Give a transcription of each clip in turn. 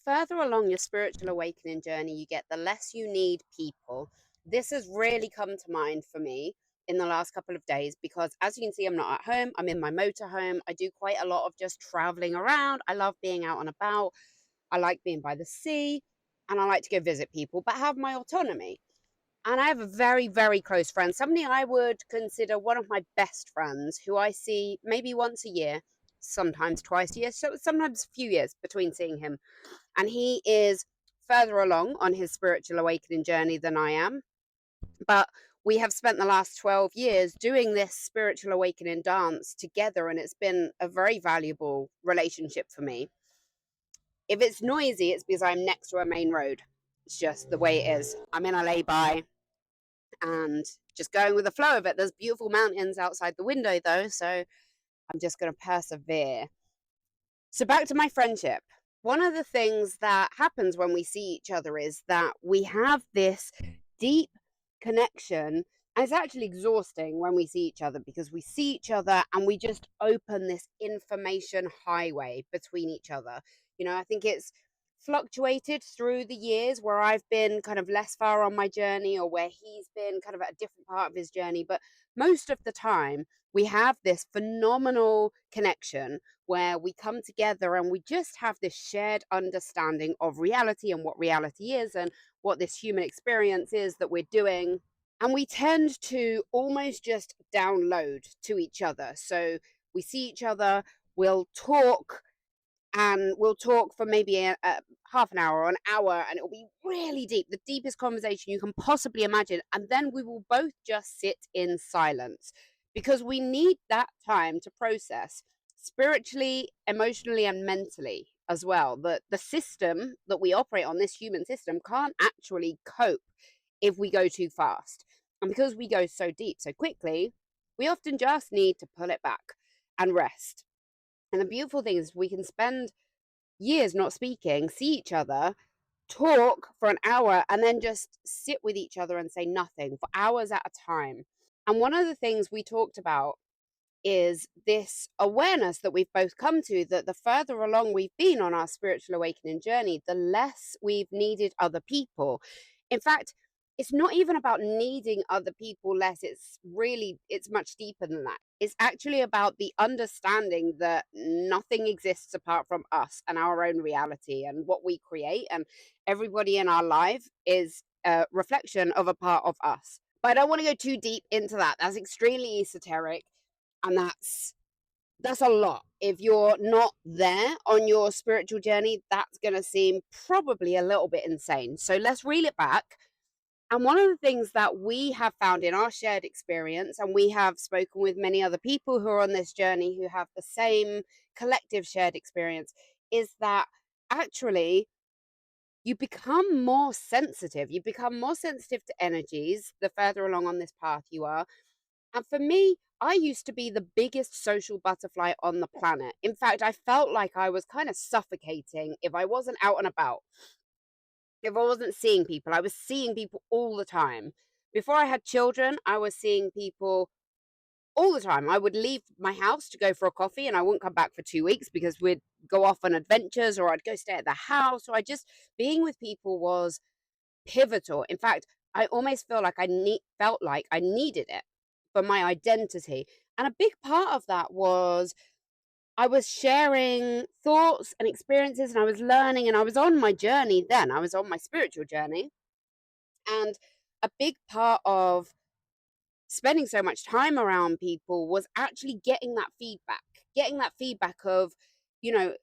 further along your spiritual awakening journey you get, the less you need people. This has really come to mind for me in the last couple of days because, as you can see, I'm not at home. I'm in my motorhome. I do quite a lot of just traveling around. I love being out and about. I like being by the sea and I like to go visit people, but have my autonomy. And I have a very, very close friend, somebody I would consider one of my best friends, who I see maybe once a year, sometimes twice a year, so sometimes a few years between seeing him. And he is further along on his spiritual awakening journey than I am. But we have spent the last 12 years doing this spiritual awakening dance together, and it's been a very valuable relationship for me. If it's noisy, it's because I'm next to a main road. It's just the way it is. I'm in a lay-by and just going with the flow of it. There's beautiful mountains outside the window, though, so I'm just going to persevere. So, back to my friendship. One of the things that happens when we see each other is that we have this deep connection. And it's actually exhausting when we see each other because we see each other and we just open this information highway between each other. I think it's fluctuated through the years where I've been kind of less far on my journey or where he's been kind of at a different part of his journey. But most of the time, we have this phenomenal connection where we come together and we just have this shared understanding of reality and what reality is and what this human experience is that we're doing. And we tend to almost just download to each other. So we see each other, we'll talk, and we'll talk for maybe a half an hour or an hour, and it'll be really deep, the deepest conversation you can possibly imagine. And then we will both just sit in silence because we need that time to process spiritually, emotionally, and mentally as well. The system that we operate on, this human system, can't actually cope if we go too fast. And because we go so deep so quickly, we often just need to pull it back and rest. And the beautiful thing is we can spend years not speaking, see each other, talk for an hour, and then just sit with each other and say nothing for hours at a time. And one of the things we talked about is this awareness that we've both come to, that the further along we've been on our spiritual awakening journey, the less we've needed other people. In fact, it's not even about needing other people less. It's much deeper than that. It's actually about the understanding that nothing exists apart from us and our own reality and what we create, and everybody in our life is a reflection of a part of us. But I don't want to go too deep into that. That's extremely esoteric, and that's a lot. If you're not there on your spiritual journey, that's going to seem probably a little bit insane. So let's reel it back. And one of the things that we have found in our shared experience, and we have spoken with many other people who are on this journey who have the same collective shared experience, is that actually you become more sensitive. You become more sensitive to energies the further along on this path you are. And for me, I used to be the biggest social butterfly on the planet. In fact, I felt like I was kind of suffocating if I wasn't out and about. If I wasn't seeing people, I was seeing people all the time. Before I had children, I was seeing people all the time. I would leave my house to go for a coffee and I wouldn't come back for 2 weeks because we'd go off on adventures or I'd go stay at the house. Or being with people was pivotal. In fact, I almost felt like I needed it for my identity. And a big part of that was I was sharing thoughts and experiences and I was learning and I was on my journey then. I was on my spiritual journey. And a big part of spending so much time around people was actually getting that feedback of,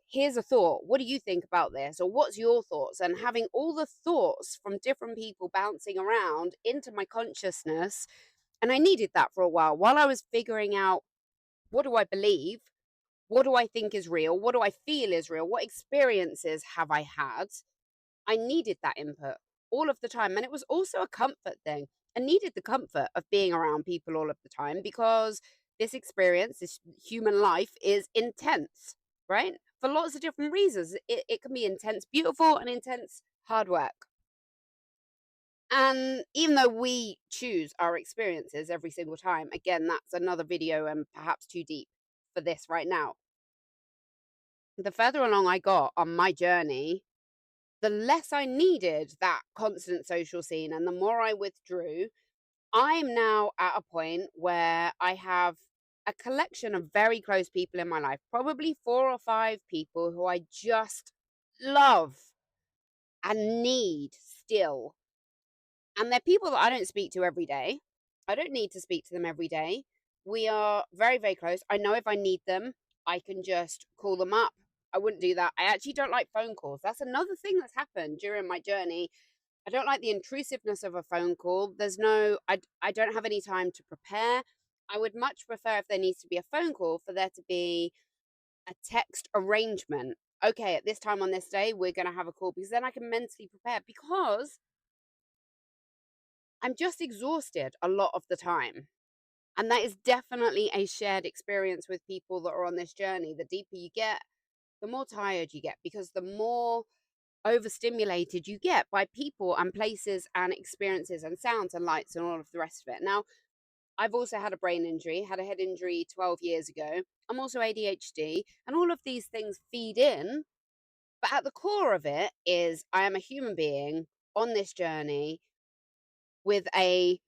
here's a thought. What do you think about this? Or what's your thoughts? And having all the thoughts from different people bouncing around into my consciousness. And I needed that for a while I was figuring out, what do I believe? What do I think is real? What do I feel is real? What experiences have I had? I needed that input all of the time. And it was also a comfort thing. I needed the comfort of being around people all of the time because this experience, this human life, is intense, right? For lots of different reasons. It can be intense, beautiful, and intense, hard work. And even though we choose our experiences every single time, again, that's another video and perhaps too deep for this right now. The further along I got on my journey, the less I needed that constant social scene and the more I withdrew, I'm now at a point where I have a collection of very close people in my life, probably 4 or 5 people who I just love and need still. And they're people that I don't speak to every day. I don't need to speak to them every day. We are very, very close. I know if I need them, I can just call them up. I wouldn't do that. I actually don't like phone calls. That's another thing that's happened during my journey. I don't like the intrusiveness of a phone call. I don't have any time to prepare. I would much prefer if there needs to be a phone call for there to be a text arrangement. Okay, at this time on this day, we're going to have a call because then I can mentally prepare because I'm just exhausted a lot of the time. And that is definitely a shared experience with people that are on this journey. The deeper you get, the more tired you get because the more overstimulated you get by people and places and experiences and sounds and lights and all of the rest of it. Now, I've also had a brain injury, had a head injury 12 years ago. I'm also ADHD, and all of these things feed in. But at the core of it is I am a human being on this journey with a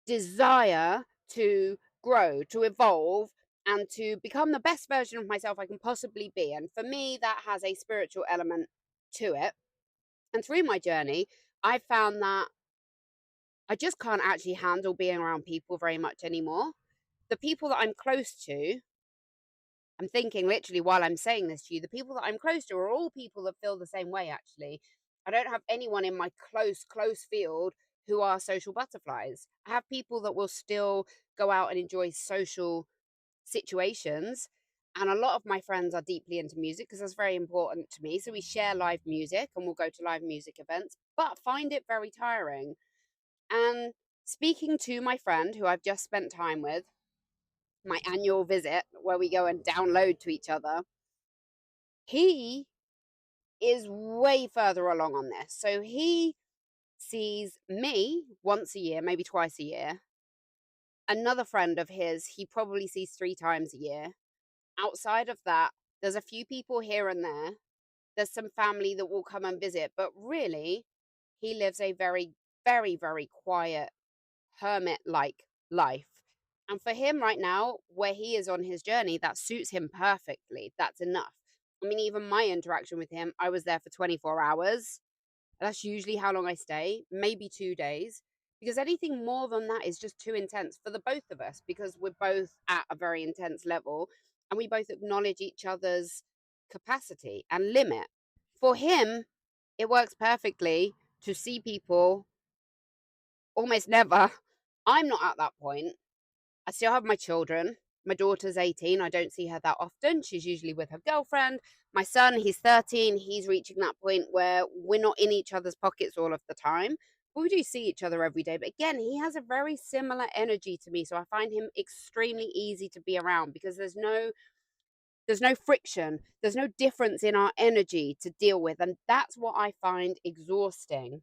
desire to grow, to evolve, and to become the best version of myself I can possibly be. And for me, that has a spiritual element to it. And through my journey, I found that I just can't actually handle being around people very much anymore. The people that I'm close to, I'm thinking literally while I'm saying this to you, the people that I'm close to are all people that feel the same way, actually. I don't have anyone in my close field who are social butterflies. I have people that will still go out and enjoy social situations. And a lot of my friends are deeply into music because that's very important to me. So we share live music and we'll go to live music events, but find it very tiring. And speaking to my friend who I've just spent time with, my annual visit where we go and download to each other, he is way further along on this. So he sees me once a year, maybe twice a year. Another friend of his, he probably sees 3 times a year. Outside of that, there's a few people here and there. There's some family that will come and visit, but really, he lives a very, very, very quiet, hermit like life. And for him right now, where he is on his journey, that suits him perfectly. That's enough. I mean, even my interaction with him, I was there for 24 hours. That's usually how long I stay, maybe 2 days, because anything more than that is just too intense for the both of us because we're both at a very intense level and we both acknowledge each other's capacity and limit. For him, it works perfectly to see people almost never. I'm not at that point. I still have my children. My daughter's 18. I don't see her that often. She's usually with her girlfriend. My son, he's 13. He's reaching that point where we're not in each other's pockets all of the time. But we do see each other every day. But again, he has a very similar energy to me. So I find him extremely easy to be around because there's no friction. There's no difference in our energy to deal with. And that's what I find exhausting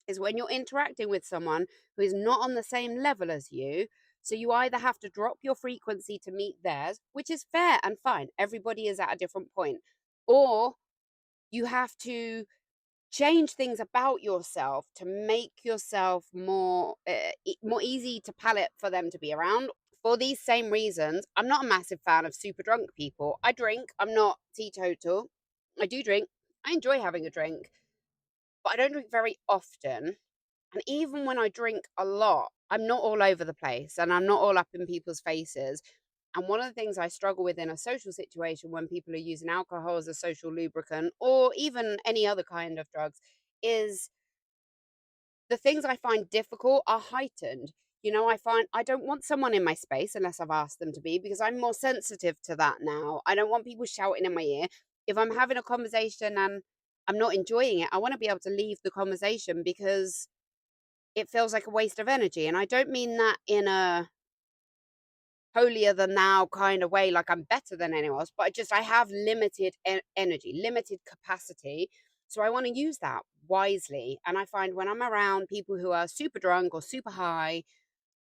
is when you're interacting with someone who is not on the same level as you. So you either have to drop your frequency to meet theirs, which is fair and fine. Everybody is at a different point. Or you have to change things about yourself to make yourself more easy to palate for them to be around. For these same reasons, I'm not a massive fan of super drunk people. I drink. I'm not teetotal. I do drink. I enjoy having a drink, but I don't drink very often. And even when I drink a lot, I'm not all over the place and I'm not all up in people's faces. And one of the things I struggle with in a social situation when people are using alcohol as a social lubricant or even any other kind of drugs is the things I find difficult are heightened. I find I don't want someone in my space unless I've asked them to be because I'm more sensitive to that now. I don't want people shouting in my ear. If I'm having a conversation and I'm not enjoying it, I want to be able to leave the conversation because it feels like a waste of energy. And I don't mean that in a holier than thou kind of way, like I'm better than anyone else, but I have limited energy, limited capacity. So I want to use that wisely. And I find when I'm around people who are super drunk or super high,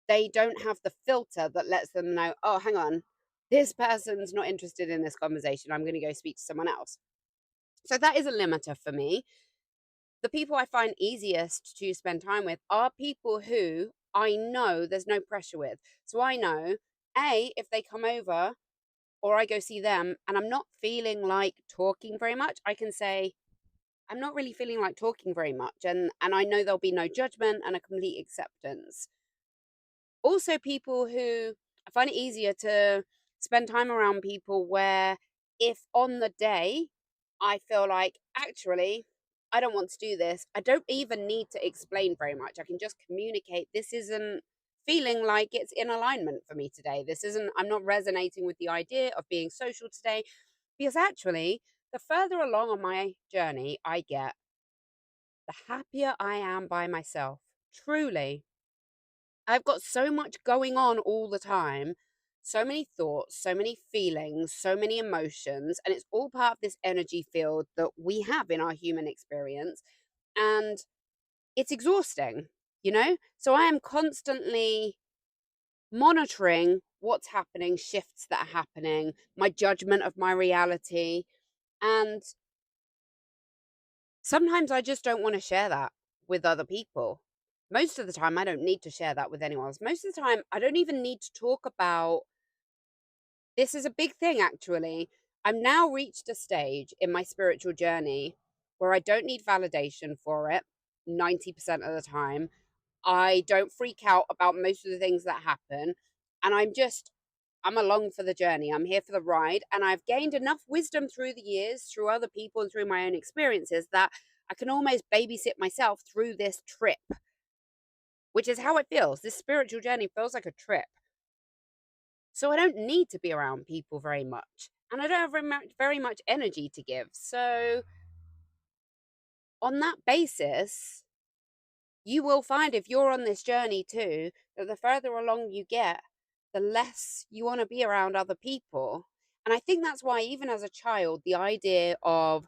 they don't have the filter that lets them know, oh, hang on, this person's not interested in this conversation. I'm going to go speak to someone else. So that is a limiter for me. The people I find easiest to spend time with are people who I know there's no pressure with. So I know, A, if they come over or I go see them and I'm not feeling like talking very much, I can say, I'm not really feeling like talking very much. And I know there'll be no judgment and a complete acceptance. Also, people who I find it easier to spend time around people where if on the day I feel like actually I don't want to do this, I don't even need to explain very much. I can just communicate this isn't feeling like it's in alignment for me today. This isn't, I'm not resonating with the idea of being social today because actually, the further along on my journey I get, the happier I am by myself. Truly. I've got so much going on all the time, so many thoughts, so many feelings, so many emotions, and it's all part of this energy field that we have in our human experience. And it's exhausting, you know? So I am constantly monitoring what's happening, shifts that are happening, my judgment of my reality. And sometimes I just don't want to share that with other people. Most of the time, I don't need to share that with anyone else. Most of the time, I don't even need to talk about this. Is a big thing, actually. I've now reached a stage in my spiritual journey where I don't need validation for it 90% of the time. I don't freak out about most of the things that happen. And I'm along for the journey. I'm here for the ride. And I've gained enough wisdom through the years, through other people, and through my own experiences that I can almost babysit myself through this trip, which is how it feels. This spiritual journey feels like a trip. So I don't need to be around people very much. And I don't have very much energy to give. So, on that basis, you will find if you're on this journey too, that the further along you get, the less you want to be around other people. And I think that's why, even as a child, the idea of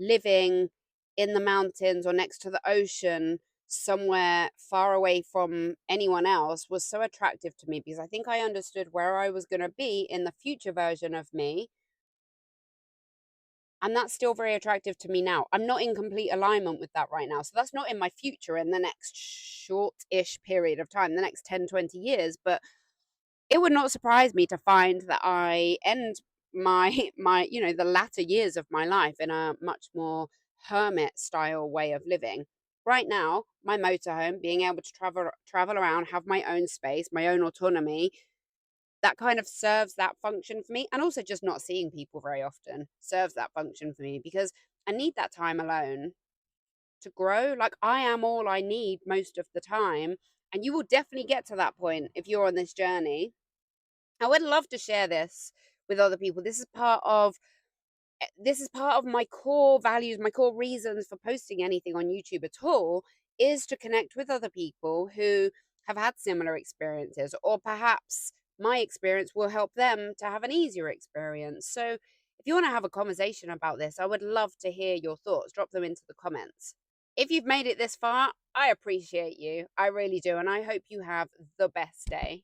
living in the mountains or next to the ocean, somewhere far away from anyone else, was so attractive to me because I think I understood where I was going to be in the future version of me, and that's still very attractive to me now. I'm not in complete alignment with that right now. So that's not in my future in the next short-ish period of time, the next 10, 20 years. But it would not surprise me to find that I end my the latter years of my life in a much more hermit style way of living. Right now, my motorhome, being able to travel around, have my own space, my own autonomy, that kind of serves that function for me. And also just not seeing people very often serves that function for me because I need that time alone to grow. Like I am all I need most of the time. And you will definitely get to that point if you're on this journey. I would love to share this with other people. This is part of my core values, my core reasons for posting anything on YouTube at all is to connect with other people who have had similar experiences, or perhaps my experience will help them to have an easier experience. So, if you want to have a conversation about this, I would love to hear your thoughts. Drop them into the comments. If you've made it this far, I appreciate you. I really do. And I hope you have the best day.